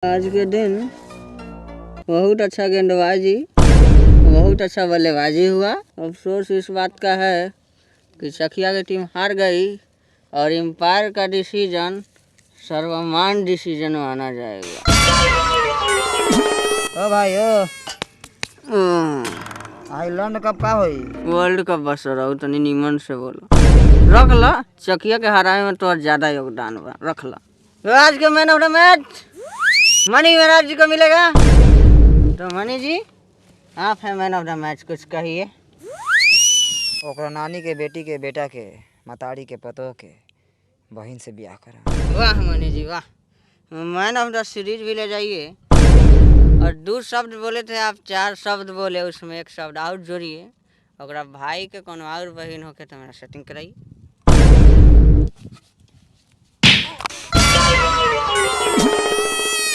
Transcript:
आज के दिन बहुत अच्छा गेंदबाजी, बहुत अच्छा बल्लेबाजी हुआ। अफसोस इस बात का है कि चकिया की टीम हार गई और एम्पायर का डिसीजन सर्वमान्य डिसीजन माना जाएगा। ओ भाई आइलैंड कब का होई? वर्ल्ड कप बस रहो तनी निमन से बोलो। रख ला, चकिया के हराए में तो ज्यादा योगदान बा, रख ला। तो आज के मैन ऑफ द मैच मनी महाराज जी को मिलेगा। तो मनी जी, आप है मैन ऑफ द मैच, कुछ कहिए। ओकरा नानी के बेटी के बेटा के मतारी के पतो के बहन से ब्याह करा। वाह मनी जी वाह, मैन ऑफ द सीरीज भी ले जाइए। और 2 शब्द बोले थे आप, 4 शब्द बोले, उसमें 1 शब्द और जोड़िए। ओकरा भाई के कोनो और बहन होके तो मेरा सेटिंग कराइए।